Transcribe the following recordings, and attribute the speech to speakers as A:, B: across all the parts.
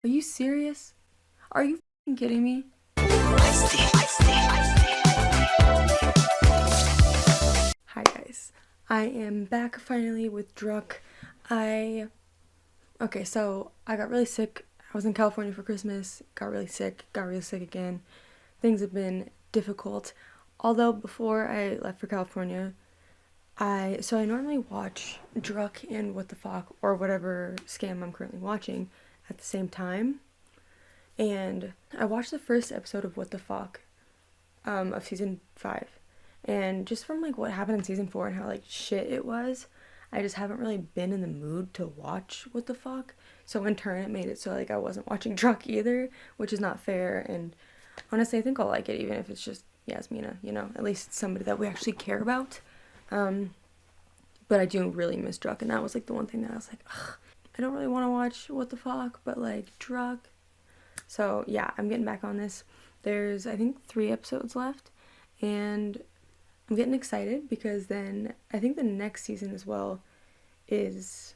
A: Are you serious? Are you f***ing kidding me? Hi guys, I am back finally with Druck. So I got really sick. I was in California for Christmas, got really sick again. Things have been difficult. Although before I left for California, I normally watch Druck and What the Fuck or whatever scam I'm currently watching at the same time. And I watched the first episode of What the Fuck of season 5. And just from like what happened in season 4 and how like shit it was, I just haven't really been in the mood to watch What the Fuck. So in turn it made it so like I wasn't watching Druck either, which is not fair. And honestly, I think I'll like it even if it's just Yasmina, at least somebody that we actually care about. But I do really miss Druck, and that was like the one thing that I was like, ugh, I don't really want to watch What the Fuck, but like Druck. So yeah, I'm getting back on this. There's I think 3 episodes left, and I'm getting excited because then I think the next season as well is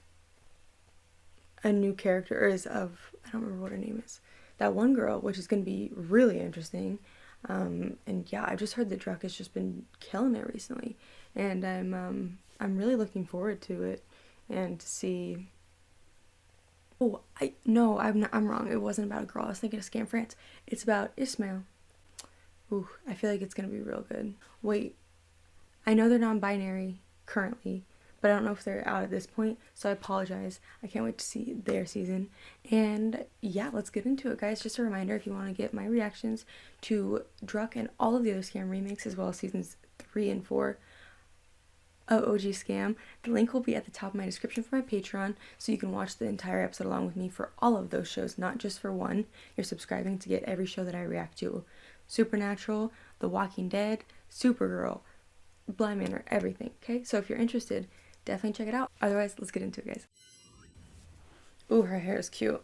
A: a new character, or is of, I don't remember what her name is, that one girl, which is going to be really interesting. And yeah, I've just heard that Druck has just been killing it recently, and I'm really looking forward to it and to see. Oh, I'm wrong. It wasn't about a girl. I was thinking of Scam France. It's about Ismail. Ooh, I feel like it's gonna be real good. Wait, I know they're non-binary currently, but I don't know if they're out at this point, so I apologize. I can't wait to see their season. And yeah, let's get into it, guys. Just a reminder, if you want to get my reactions to Druck and all of the other Scam remakes, as well as seasons 3 and 4 of OG Scam, the link will be at the top of my description for my Patreon, so you can watch the entire episode along with me for all of those shows, not just for one. You're subscribing to get every show that I react to. Supernatural, The Walking Dead, Supergirl, Blind Manor, everything, okay? So if you're interested, definitely check it out. Otherwise, let's get into it, guys. Ooh, her hair is cute.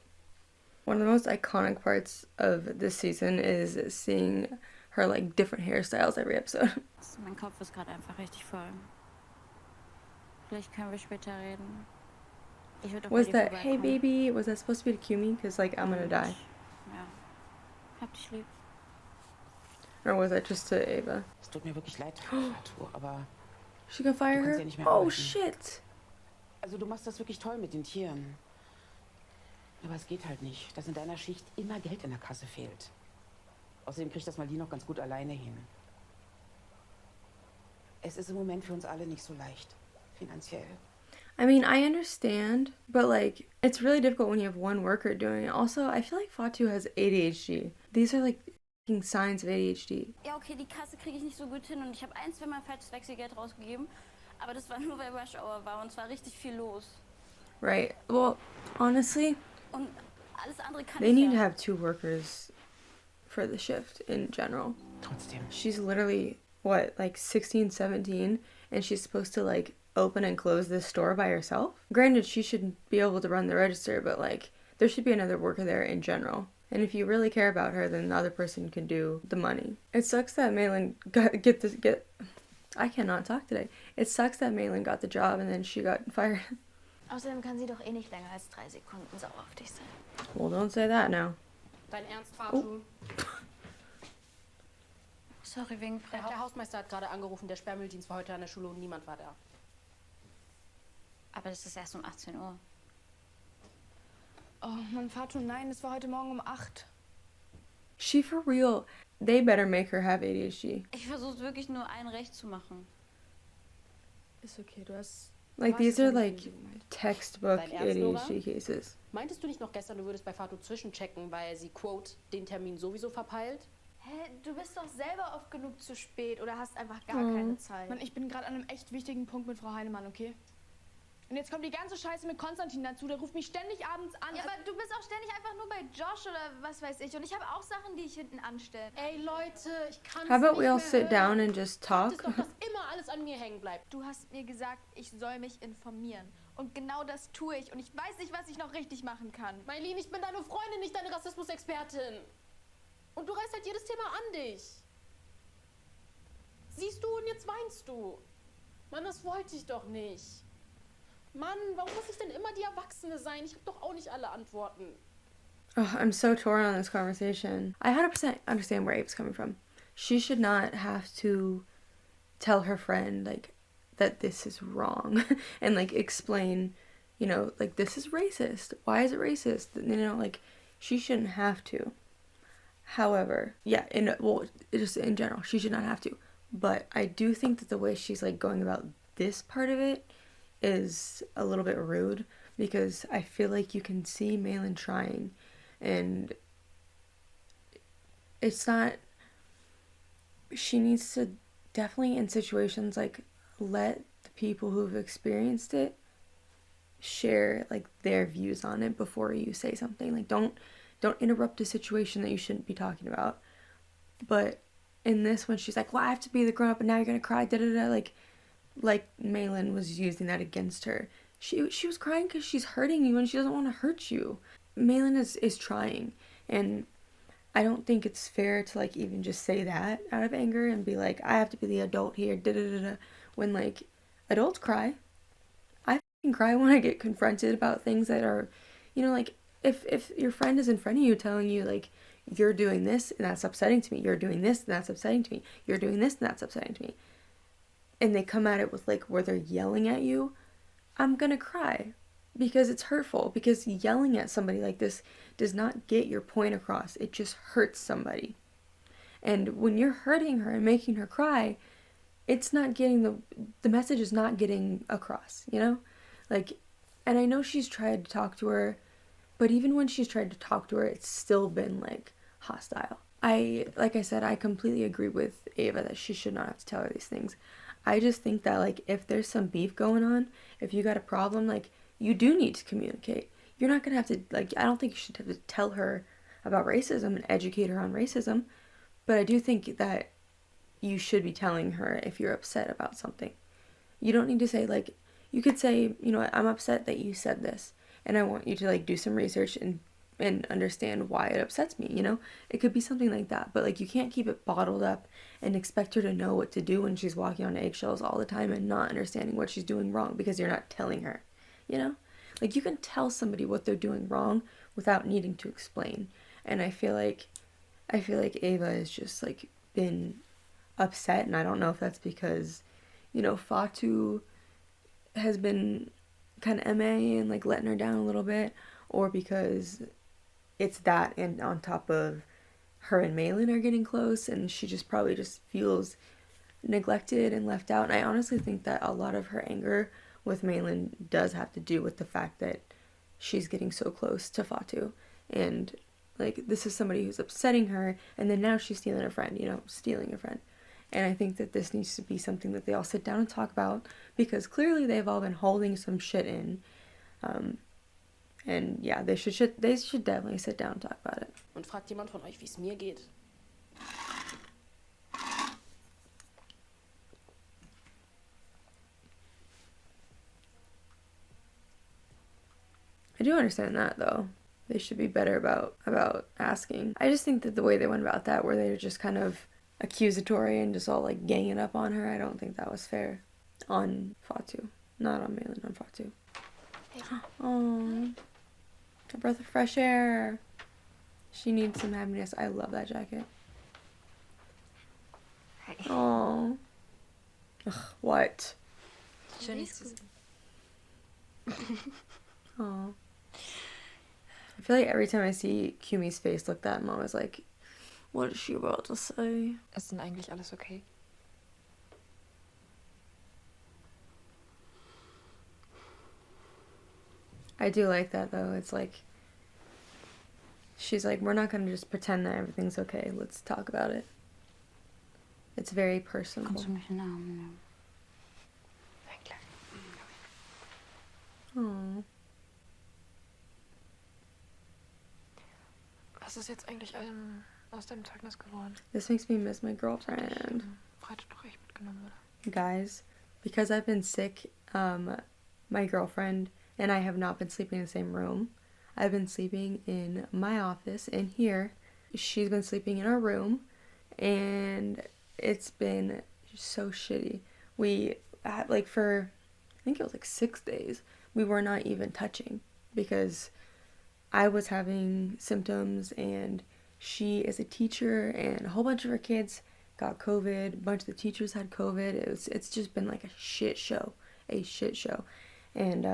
A: One of the most iconic parts of this season is seeing her like different hairstyles every episode.
B: Mein Kopf ist gerade einfach richtig voll. Vielleicht können wir später reden. Ich würde doch
A: Was
B: bei dir
A: that, hey
B: vorbeikommen.
A: baby, was that supposed to be to cue me? Because like, I'm gonna die.
B: Ja. Hab dich lieb.
A: Or was that just to Ava?
C: Es tut mir wirklich leid, Fatou, aber
A: She can fire
C: Du kannst
A: her?
C: ja nicht mehr
A: Oh
C: arbeiten.
A: shit!
C: also du machst das wirklich toll mit den Tieren. Aber es geht halt nicht, dass in deiner Schicht immer Geld in der Kasse fehlt. Außerdem kriegt das mal die noch ganz gut alleine hin. Es ist im Moment für uns alle nicht so leicht, finanziell.
A: I mean, I understand, but like, it's really difficult when you have one worker doing it. Also, I feel like Fatu has ADHD. These are like fucking signs of ADHD.
B: Ja, okay, die Kasse kriege ich nicht so gut hin und ich habe 1-2 Mal falsches Wechselgeld rausgegeben. Aber das war nur, weil Rush Hour war und es war richtig viel los.
A: Right. Well, honestly,
B: Und alles andere kann
A: they
B: ich
A: need to
B: ja.
A: have 2 workers for the shift in general.
C: Trotzdem.
A: She's literally, what, like 16, 17, and she's supposed to like open and close this store by herself? Granted, she should be able to run the register, but like, there should be another worker there in general. And if you really care about her, then the other person can do the money. It sucks that Malin I cannot talk today. It sucks that Malin got the job and then she got fired.
D: Außerdem kann sie doch eh nicht länger als 3 Sekunden sauer auf dich sein.
A: Well, don't say that now.
E: Dein Ernst, Fatou?
B: Sorry, wegen Frau.
E: Der Hausmeister hat gerade angerufen, der Sperrmülldienst war heute an der Schule und niemand war da.
B: Aber das ist erst um 18 Uhr.
D: Oh Mann, Fatou, nein, es war heute Morgen um 8.
A: She for real. They better make her have ADHD.
B: Ich versuche wirklich nur ein Recht zu machen.
D: Ist okay, du hast...
A: Like,
D: du
A: these
D: hast
A: are
D: es ja
A: like
D: nicht böse gemeint.
A: textbook
E: Dein Ernst, Nora?
A: ADHD cases.
E: Meintest du nicht noch gestern, du würdest bei Fatou zwischenchecken, weil sie, quote, den Termin sowieso verpeilt?
D: Hä, du bist doch selber oft genug zu spät oder hast einfach gar keine Zeit. Mann, ich bin gerade an einem echt wichtigen Punkt mit Frau Heinemann, okay? Und jetzt kommt die ganze Scheiße mit Konstantin dazu, der ruft mich ständig abends an.
F: Ja, aber du bist auch ständig einfach nur bei Josh oder was weiß ich. Und ich habe auch Sachen, die ich hinten anstelle.
E: Ey, Leute, ich kann
A: How about
E: nicht
A: we all
E: mehr
A: sit
E: hören.
A: down and just
E: Das
A: talk?
E: ist doch, dass immer alles an mir hängen bleibt.
F: Du hast mir gesagt, ich soll mich informieren. Und genau das tue ich. Und ich weiß nicht, was ich noch richtig machen kann.
E: Maylin, ich bin deine Freundin, nicht deine Rassismusexpertin. Und du reißt halt jedes Thema an dich. Siehst du, und jetzt weinst du. Mann, das wollte ich doch nicht. Mann, warum muss ich denn immer die Erwachsene sein? Ich habe doch auch nicht alle Antworten.
A: Oh, I'm so torn on this conversation. I 100% understand where Abe's coming from. She should not have to tell her friend, like, that this is wrong and, like, explain, you know, like, this is racist. Why is it racist? You know, like, she shouldn't have to. However, yeah, just in general, she should not have to. But I do think that the way she's, like, going about this part of it is a little bit rude, because I feel like you can see Malin trying, and it's not, she needs to definitely, in situations, like, let the people who've experienced it share, like, their views on it before you say something. Like, don't interrupt a situation that you shouldn't be talking about. But in this, when she's like, well, I have to be the grown up and now you're gonna cry, like Malin was using that against her. She was crying because she's hurting you and she doesn't want to hurt you. Malin is trying, and I don't think it's fair to, like, even just say that out of anger and be like, I have to be the adult here, when, like, adults cry. I fucking cry when I get confronted about things that are, you know, like, if your friend is in front of you telling you, like, you're doing this and that's upsetting to me, you're doing this and that's upsetting to me, you're doing this and that's upsetting to me, and they come at it with, like, where they're yelling at you, I'm gonna cry, because it's hurtful, because yelling at somebody like this does not get your point across. It just hurts somebody. And when you're hurting her and making her cry, it's not getting the message is not getting across, you know? Like, and I know she's tried to talk to her, but even when she's tried to talk to her, it's still been, like, hostile. Like I said, I completely agree with Ava that she should not have to tell her these things. I just think that, like, if there's some beef going on, if you got a problem, like, you do need to communicate. You're not gonna have to, like, I don't think you should have to tell her about racism and educate her on racism, but I do think that you should be telling her if you're upset about something. You don't need to say, like, you could say, you know what, I'm upset that you said this, and I want you to, like, do some research and understand why it upsets me, you know? It could be something like that, but, like, you can't keep it bottled up and expect her to know what to do when she's walking on eggshells all the time and not understanding what she's doing wrong because you're not telling her, you know? Like, you can tell somebody what they're doing wrong without needing to explain. And I feel like Ava has just, like, been upset, and I don't know if that's because, you know, Fatu has been kind of MA and, like, letting her down a little bit, or because it's that, and on top of her and Malin are getting close, and she just probably just feels neglected and left out. And I honestly think that a lot of her anger with Malin does have to do with the fact that she's getting so close to Fatu, and, like, this is somebody who's upsetting her, and then now she's stealing a friend, you know, stealing a friend. And I think that this needs to be something that they all sit down and talk about, because clearly they've all been holding some shit in. And yeah, they should definitely sit down and talk about it.
E: Und fragt jemand von euch, wie es mir geht?
A: I do understand that, though. They should be better about asking. I just think that the way they went about that, where they were just kind of accusatory and just all, like, ganging up on her, I don't think that was fair on Fatu. Not on Malin, on Fatu.
F: Hey.
A: Oh, a breath of fresh air. She needs some happiness. I love that jacket.
F: Hi.
A: Oh. Ugh, what?
F: Schön, dich zu sehen.
A: Oh. I feel like every time I see Kumi's face look that, I'm always like, what is she about to say?
G: Ist denn eigentlich alles okay?
A: I do like that, though. It's like, she's like, we're not gonna just pretend that everything's okay. Let's talk about it. It's very personal.
B: Kannst du mich in den Arm nehmen?
A: Oh.
G: Was ist jetzt eigentlich aus deinem Zeugnis geworden?
A: This makes me miss my girlfriend.
G: Freitagsbericht mitgenommen wurde.
A: Guys, because I've been sick, my girlfriend and I have not been sleeping in the same room. I've been sleeping in my office in here. She's been sleeping in our room, and it's been so shitty. We had, like, for, I think it was like 6 days, we were not even touching because I was having symptoms, and she is a teacher, and a whole bunch of her kids got COVID. A bunch of the teachers had COVID. It's just been like a shit show. And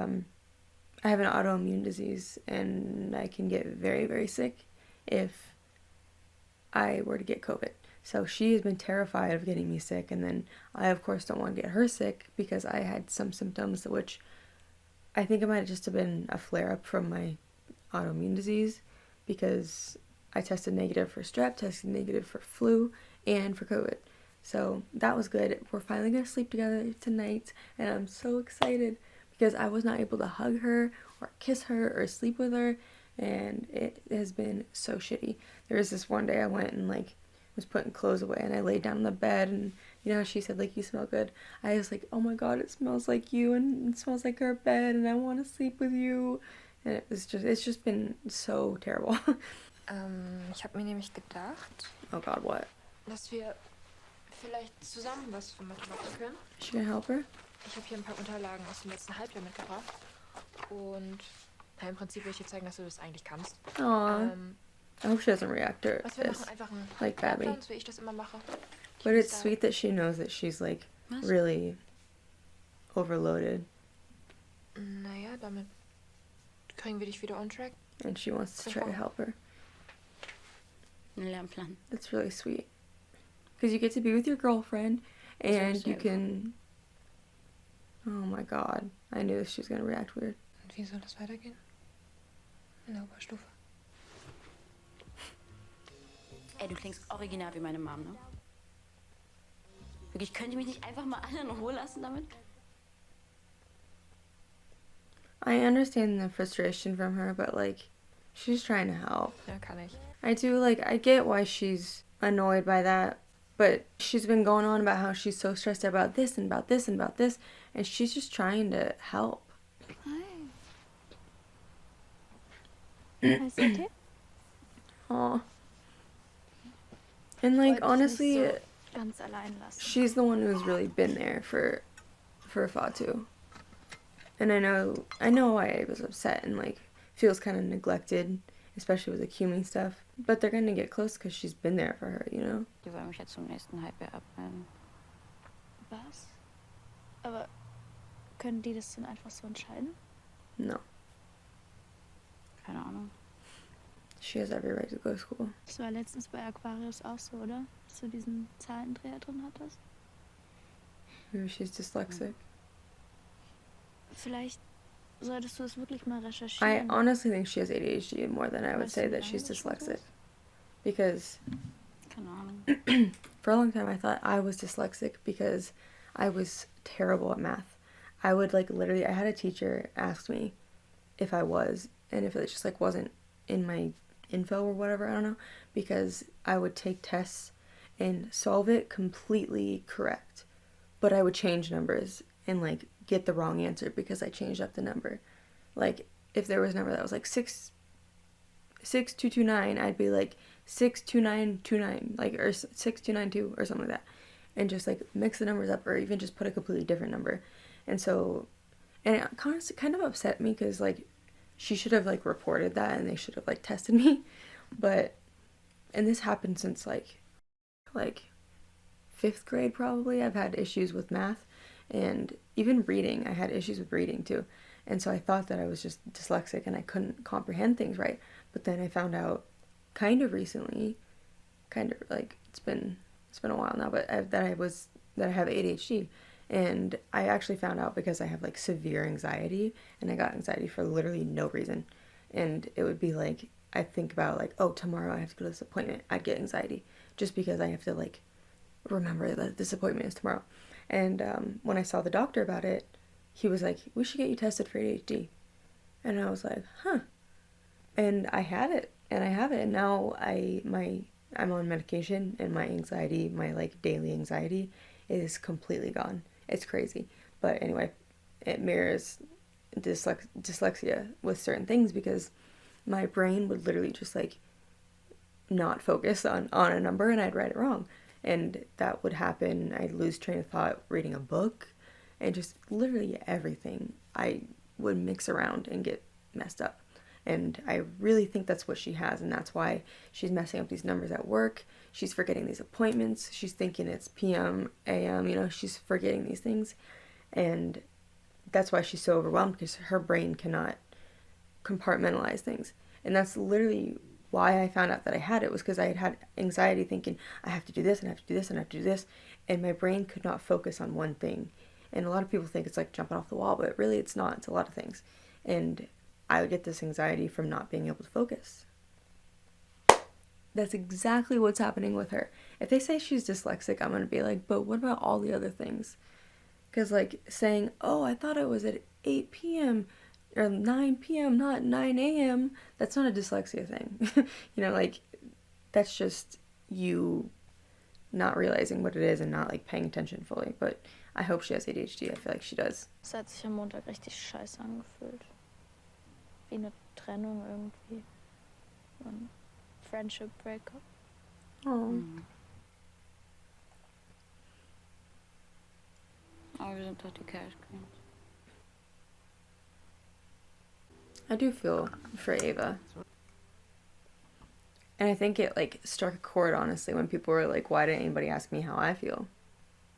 A: I have an autoimmune disease, and I can get very, very sick if I were to get COVID. So she has been terrified of getting me sick, and then I, of course, don't want to get her sick because I had some symptoms, which I think it might have just been a flare-up from my autoimmune disease, because I tested negative for strep, tested negative for flu, and for COVID. So that was good. We're finally going to sleep together tonight, and I'm so excited because I was not able to hug her or kiss her or sleep with her, and it has been so shitty. There was this one day I went and like was putting clothes away, and I laid down on the bed, and you know how she said like, you smell good. I was like, oh my god, it smells like you, and it smells like our bed, and I want to sleep with you. And it's just been so terrible.
G: Ich habe mir nämlich gedacht,
A: Oh god, what?
G: dass wir vielleicht zusammen was für Mathe machen können.
A: Is she gonna help her?
G: Ich habe hier ein paar Unterlagen aus dem letzten Halbjahr mitgebracht. Und im Prinzip will ich dir zeigen, dass du das eigentlich kannst.
A: Aw. I hope she doesn't react to
G: Was wir
A: this
G: machen, einfach ein
A: like badly.
G: Lehrplan, so wie ich das immer mache.
A: But it's sweet that she knows that she's like really overloaded,
G: Naja, damit kriegen wir dich wieder on track.
A: and she wants to try to help her.
B: Ein Lernplan.
A: That's really sweet. Because you get to be with your girlfriend, and you can... Oh my god. I knew she was going to react weird.
G: Und wie soll das weitergehen? In der Oberstufe.
B: Ey, du klingst original wie meine Mom, ne? Wirklich, könnt ihr mich nicht einfach mal alle in Ruhe lassen damit?
A: I understand the frustration from her, but like, she's trying to help.
G: Ja, kann ich.
A: I get why she's annoyed by that, but she's been going on about how she's so stressed about this and about this and about this, and she's just trying to help.
F: Alles okay?
A: Aw. And like, honestly,
F: Ganz allein lassen.
A: she's the one who's really been there for Fatu. And I know why I was upset and like feels kind of neglected, especially with the Cuming stuff. But they're gonna get close because she's been there for her, you know?
B: Die wollen mich jetzt zum nächsten Halbjahr abmelden.
F: Was? Aber können die das dann einfach so entscheiden?
A: No.
B: Keine Ahnung.
A: She has every right to go to school.
F: Das war letztens bei Aquarius auch so, oder? Dass du diesen Zahlendreher drin hattest.
A: Maybe she's dyslexic.
F: Vielleicht solltest du es wirklich mal
A: I
F: recherchieren.
A: honestly think she has ADHD more than I would
F: Weißt
A: say
F: du,
A: that
F: wie
A: she's
F: lange das schon so
A: dyslexic.
F: ist?
A: Because
B: Keine Ahnung.
A: for a long time I thought I was dyslexic because I was terrible at math. I would like literally, I had a teacher ask me if I was, and if it just like wasn't in my info or whatever, I don't know, because I would take tests and solve it completely correct, but I would change numbers and like get the wrong answer because I changed up the number. Like if there was a number that was like 6229, I'd be like 62929, like, or 6292 or something like that, and just like mix the numbers up, or even just put a completely different number. And so, and it kind of upset me because like she should have like reported that, and they should have like tested me. But, and this happened since like 5th grade probably. I've had issues with math, and even reading. I had issues with reading too. And so I thought that I was just dyslexic and I couldn't comprehend things right. But then I found out kind of recently, kind of like it's been a while now, but that I have ADHD. And I actually found out because I have like severe anxiety, and I got anxiety for literally no reason. And it would be like, I think about like, oh, tomorrow I have to go to this appointment. I'd get anxiety just because I have to like remember that this appointment is tomorrow. And when I saw the doctor about it, he was like, we should get you tested for ADHD. And I was like, huh. And I had it, and I have it, and now I'm on medication, and my anxiety, my like daily anxiety, is completely gone. It's crazy. But anyway, it mirrors dyslexia with certain things, because my brain would literally just like not focus on a number, and I'd write it wrong. And that would happen. I'd lose train of thought reading a book, and just literally everything I would mix around and get messed up. And I really think that's what she has, and that's why she's messing up these numbers at work. She's forgetting these appointments. She's thinking it's PM, AM, you know, she's forgetting these things. And that's why she's so overwhelmed, because her brain cannot compartmentalize things. And that's literally why I found out that I had it, was because I had anxiety thinking, I have to do this, and I have to do this, and I have to do this. And my brain could not focus on one thing. And a lot of people think it's like jumping off the wall, but really it's not. It's a lot of things. And I would get this anxiety from not being able to focus. That's exactly what's happening with her. If they say she's dyslexic, I'm going to be like, but what about all the other things? Because like saying, oh, I thought it was at 8 p.m. or 9 p.m., not 9 a.m., that's not a dyslexia thing. You know, like, that's just you not realizing what it is and not like paying attention fully. But I hope she has ADHD. I feel like she does.
H: Es hat sich am Montag richtig scheiße angefühlt. Wie eine Trennung irgendwie. Ein Friendship Breakup.
A: Oh.
B: Aber wir sind doch die Cash Queens.
A: I do feel for Ava. And I think it like struck a chord, honestly, when people were like, why didn't anybody ask me how I feel?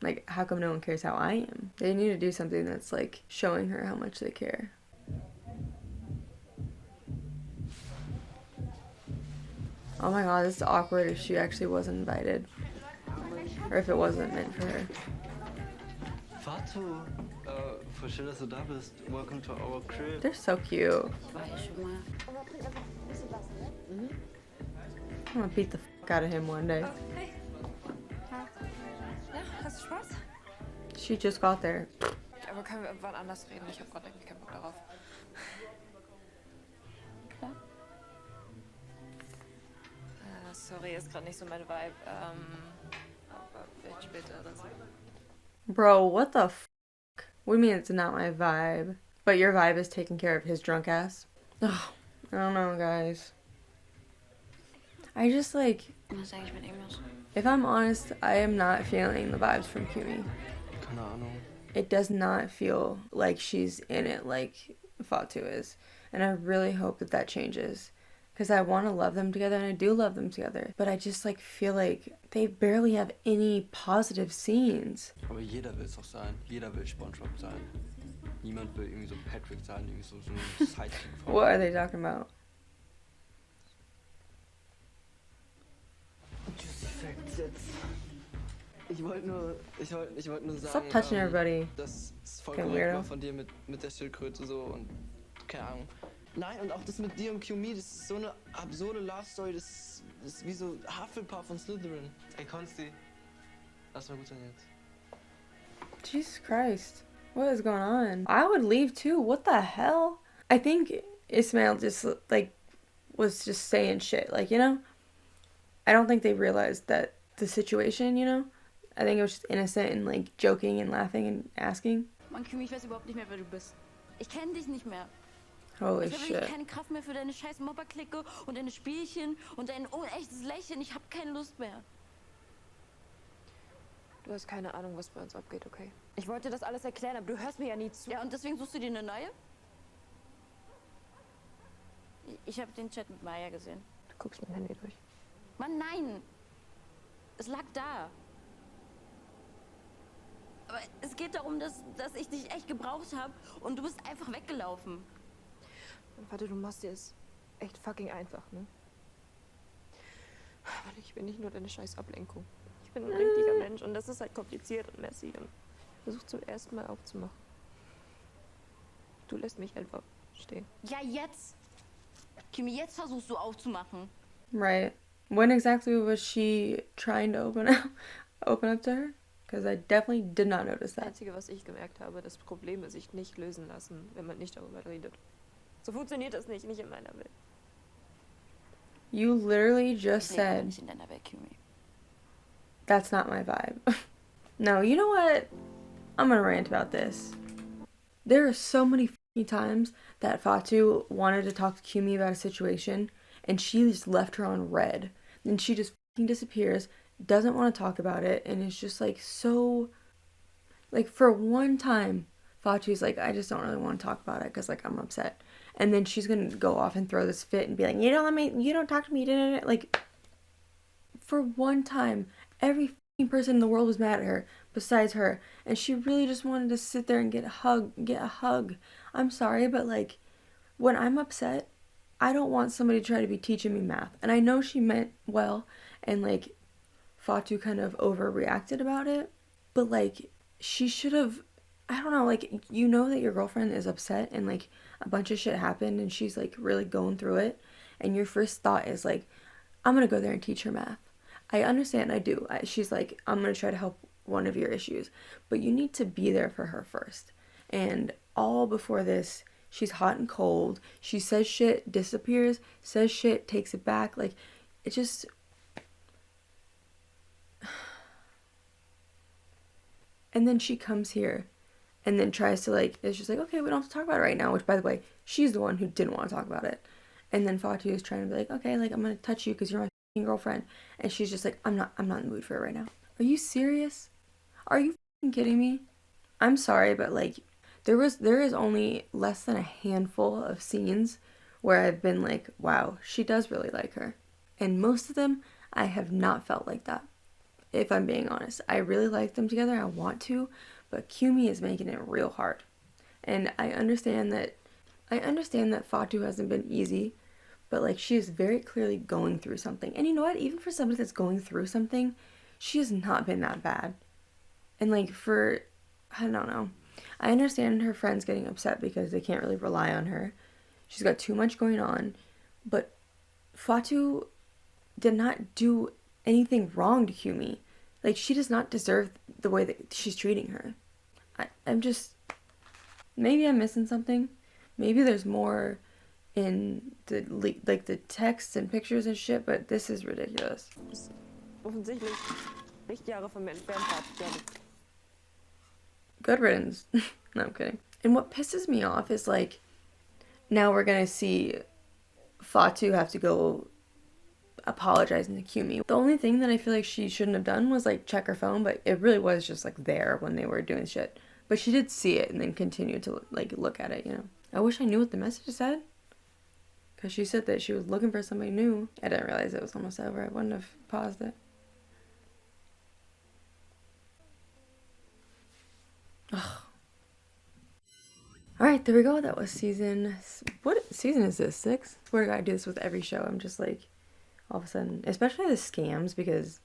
A: Like, how come no one cares how I am? They need to do something that's like showing her how much they care. Oh my god, this is awkward if she actually was invited. Or if it wasn't meant for her.
I: Fatu, voll schön, dass du da bist. Welcome to our crib.
A: They're so cute.
B: War ich schon mal.
A: I'm gonna beat the fuck out of him one day.
J: Hey. Ja, hast du Spaß?
A: She just got there.
G: Aber können wir irgendwann anders reden? Ich habe gerade eigentlich keinen Bock darauf.
B: Klar.
G: Sorry, ist gerade nicht so mein Vibe. Aber vielleicht später oder so.
A: Bro, what the fuck? What do you mean it's not my vibe? But your vibe is taking care of his drunk ass? Ugh, I don't know, guys. I just like...
B: Was eigentlich mit ihm los?
A: If I'm honest, I am not feeling the vibes from Kumi.
I: Keine Ahnung.
A: It does not feel like she's in it like Fatu is. And I really hope that that changes. Because I want to love them together, and I do love them together. But I just like feel like they barely have any positive scenes.
I: Aber jeder will es doch sein. Jeder will SpongeBob sein. Niemand will irgendwie so Patrick sein, irgendwie so ein Sidekick.
A: What are they talking about?
I: Ich wollte nur sagen,
A: Stop touching everybody.
I: das ist voll
A: Okay,
I: korrekt
A: weirdo.
I: war von dir mit der Schildkröte so und keine Ahnung. Nein, und auch das mit dir und Kumi, das ist so eine absurde Love Story, das ist wie so Hufflepuff von Slytherin. Ey, Konsti, lass mal gut sein jetzt.
A: Jesus Christ. What is going on? I would leave too. What the hell? I think Ismail just like was just saying shit. Like, you know? I don't think they realized that the situation, you know? I think it was just innocent and like joking and laughing and asking.
B: Mann, Kimi, ich weiß überhaupt nicht mehr, wer du bist. Ich kenne dich nicht mehr.
A: Holy
B: Ich habe
A: shit.
B: wirklich keine Kraft mehr für deine scheiß Mobberklicke und deine Spielchen und dein unechtes Lächeln. Ich habe keine Lust mehr.
G: Du hast keine Ahnung, was bei uns abgeht, okay?
E: Ich wollte das alles erklären, aber du hörst mir ja nie zu.
B: Ja, und deswegen suchst du dir eine neue? Ich habe den Chat mit Maya gesehen.
G: Du guckst mein Handy durch.
B: Mann, nein! Es lag da. Aber es geht darum, dass ich dich echt gebraucht habe und du bist einfach weggelaufen.
G: Warte, du machst dir es echt fucking einfach, ne? Aber ich bin nicht nur deine scheiß Ablenkung. Ich bin ein richtiger Mensch und das ist halt kompliziert und messy und versuch zum ersten Mal aufzumachen. Du lässt mich einfach stehen.
B: Ja, jetzt! Kimi, jetzt versuchst du aufzumachen.
A: Right. When exactly was she trying to open up to her? Because I definitely did not notice
G: Das
A: that.
G: Einzige, was ich gemerkt habe, dass Probleme sich nicht lösen lassen, wenn man nicht darüber redet. So funktioniert das nicht in meiner Welt.
A: You literally just
B: Ich lebe
A: said,
B: nicht in deiner Welt, Kimi.
A: that's not my vibe. No, you know what? I'm gonna rant about this. There are so many f***ing times that Fatu wanted to talk to Kumi about a situation, and she just left her on red. Then she just f***ing disappears, doesn't want to talk about it, and it's just like so... Like for one time, Fatu's like, I just don't really want to talk about it because like I'm upset. And then she's gonna go off and throw this fit and be like, you don't talk to me, like, for one time, every person in the world was mad at her besides her, and she really just wanted to sit there and get a hug. I'm sorry, but like, when I'm upset, I don't want somebody to try to be teaching me math. And I know she meant well, and like, Fatu kind of overreacted about it, but like, she should have, I don't know, like, you know that your girlfriend is upset and like a bunch of shit happened and she's like really going through it, and your first thought is like, I'm gonna go there and teach her math. I understand, I do. She's like, I'm gonna try to help one of your issues, but you need to be there for her first. And all before this, she's hot and cold. She says shit, disappears, says shit, takes it back. Like, it just... And then she comes here and then tries to like, it's just like, okay, we don't have to talk about it right now, which by the way, she's the one who didn't want to talk about it. And then Fatu is trying to be like, okay, like, I'm gonna touch you because you're my girlfriend. And she's just like, I'm not in the mood for it right now. Are you serious? Are you kidding me? I'm sorry, but like, there is only less than a handful of scenes where I've been like, wow, she does really like her. And most of them, I have not felt like that. If I'm being honest, I really like them together. I want to, but Kyumi is making it real hard. And I understand that Fatu hasn't been easy, but like, she is very clearly going through something. And you know what? Even for somebody that's going through something, she has not been that bad. And like, I don't know. I understand her friends getting upset because they can't really rely on her. She's got too much going on. But Fatu did not do anything wrong to Kyumi. Like, she does not deserve the way that she's treating her. I'm just... Maybe I'm missing something. Maybe there's more in the texts and pictures and shit, but this is ridiculous.
J: Offensichtlich Lichtjahre von mir entfernt hat, glaube ich.
A: Good riddance. No, I'm kidding. And what pisses me off is like, now we're gonna see Fatu have to go apologizing to Kyumi. The only thing that I feel like she shouldn't have done was like check her phone, but it really was just like there when they were doing shit. But she did see it and then continued to like look at it, you know. I wish I knew what the message said, because she said that she was looking for somebody new. I didn't realize it was almost over. I wouldn't have paused it. Ugh. Alright, there we go. That was season... What season is this? 6? I swear to God, I do this with every show. I'm just like, all of a sudden... Especially the Skams, because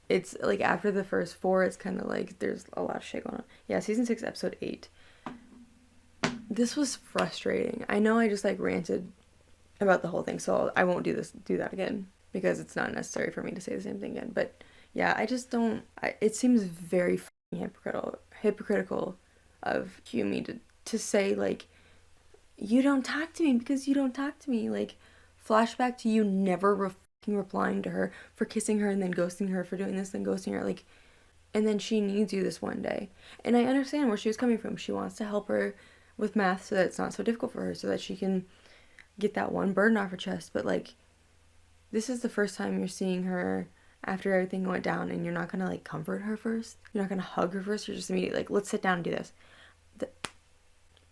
A: it's like after the first 4, it's kind of like there's a lot of shit going on. Yeah, season 6, episode 8. This was frustrating. I know I just like ranted about the whole thing, so I won't do that again, because it's not necessary for me to say the same thing again. But yeah, I just don't... it seems very hypocritical of Kyumi to say like, you don't talk to me because you don't talk to me. Like, flashback to you never replying to her, for kissing her and then ghosting her, for doing this and ghosting her, like, and then she needs you this one day. And I understand where she was coming from. She wants to help her with math so that it's not so difficult for her, so that she can get that one burden off her chest. But like, this is the first time you're seeing her after everything went down, and you're not gonna like comfort her first. You're not gonna hug her first. You're just immediately like, let's sit down and do this.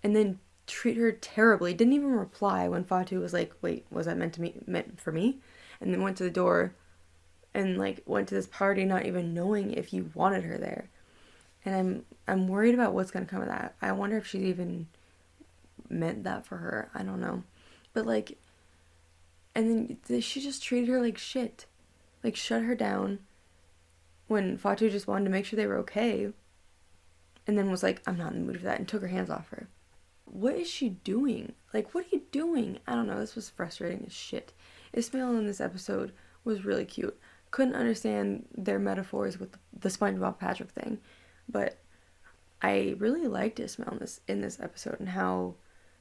A: And then treat her terribly. Didn't even reply when Fatu was like, wait, was that meant for me? And then went to the door and like went to this party not even knowing if you wanted her there. And I'm worried about what's gonna come of that. I wonder if she even meant that for her. I don't know. But like, and then she just treated her like shit. Like, shut her down when Fatu just wanted to make sure they were okay. And then was like, I'm not in the mood for that, and took her hands off her. What is she doing? Like, what are you doing? I don't know. This was frustrating as shit. Jhameel in this episode was really cute. Couldn't understand their metaphors with the SpongeBob Patrick thing. But I really liked Jhameel in this episode, and how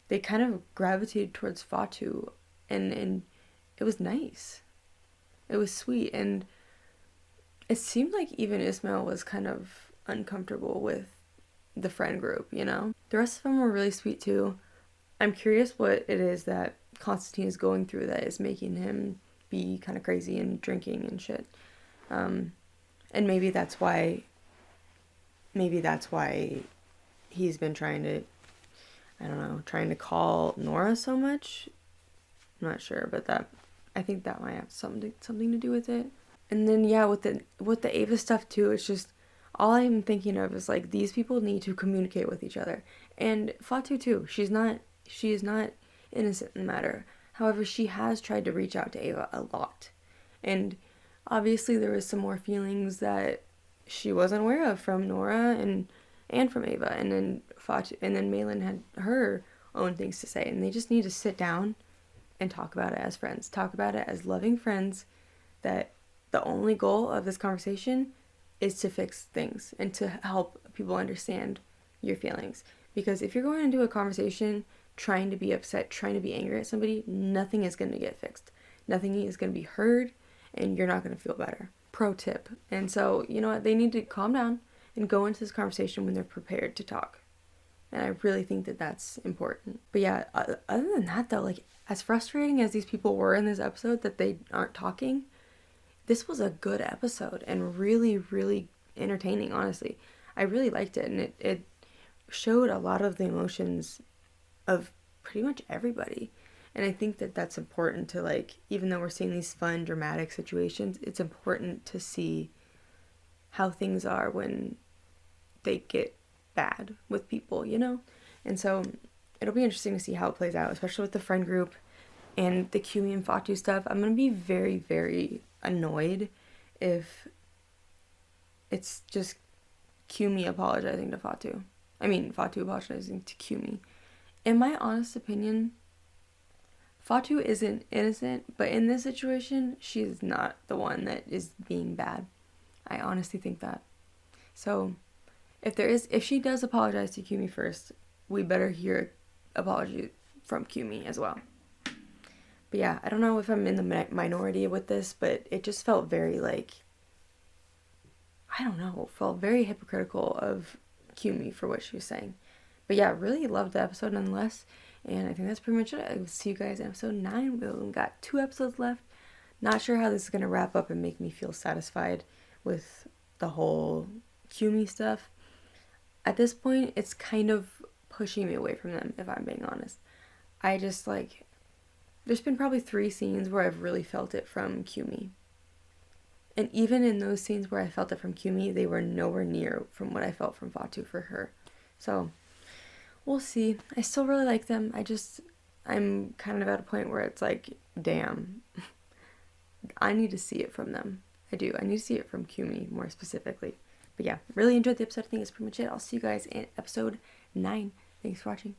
A: they kind of gravitated towards Fatu. And it was nice. It was sweet. And it seemed like even Jhameel was kind of uncomfortable with the friend group, you know? The rest of them were really sweet too. I'm curious what it is that Constantine is going through that is making him be kind of crazy and drinking and shit. And maybe that's why he's been trying to, I don't know, trying to call Nora so much. I'm not sure, but I think that might have something to do with it. And then yeah, with the Ava stuff too, it's just all I'm thinking of is like these people need to communicate with each other. And Fatu too. She is not innocent in the matter. However, she has tried to reach out to Ava a lot. And obviously there was some more feelings that she wasn't aware of from Nora and from Ava. And then Malin had her own things to say. And they just need to sit down and talk about it as friends. Talk about it as loving friends, that the only goal of this conversation is to fix things and to help people understand your feelings. Because if you're going into a conversation trying to be upset, trying to be angry at somebody, nothing is going to get fixed. Nothing is going to be heard, and you're not going to feel better. Pro tip. And so, you know what? They need to calm down and go into this conversation when they're prepared to talk. And I really think that that's important. But yeah, other than that though, like, as frustrating as these people were in this episode that they aren't talking, this was a good episode and really, really entertaining, honestly. I really liked it, and it showed a lot of the emotions of pretty much everybody. And I think that that's important to, like, even though we're seeing these fun, dramatic situations, it's important to see how things are when they get bad with people, you know? And so it'll be interesting to see how it plays out, especially with the friend group and the Kiwi and Fatu stuff. I'm going to be very, very annoyed if it's just Kiwi apologizing to Fatu. I mean, Fatu apologizing to Kiwi. In my honest opinion, Fatu isn't innocent, but in this situation, she's not the one that is being bad. I honestly think that. So, if she does apologize to Kiwi first, we better hear an apology from Kiwi as well. But yeah, I don't know if I'm in the minority with this, but it just felt very, like, I don't know, felt very hypocritical of Kiwi for what she was saying. But yeah, really loved the episode nonetheless. And I think that's pretty much it. I will see you guys in episode 9. We've got 2 episodes left. Not sure how this is going to wrap up and make me feel satisfied with the whole Kiwi stuff. At this point, it's kind of pushing me away from them, if I'm being honest. I just, like, there's been probably 3 scenes where I've really felt it from Kiwi. And even in those scenes where I felt it from Kiwi, they were nowhere near from what I felt from Fatu for her. So, we'll see. I still really like them. I'm kind of at a point where it's like, damn, I need to see it from them. I do. I need to see it from Kiwi more specifically. But yeah, really enjoyed the episode. I think that's pretty much it. I'll see you guys in episode 9. Thanks for watching.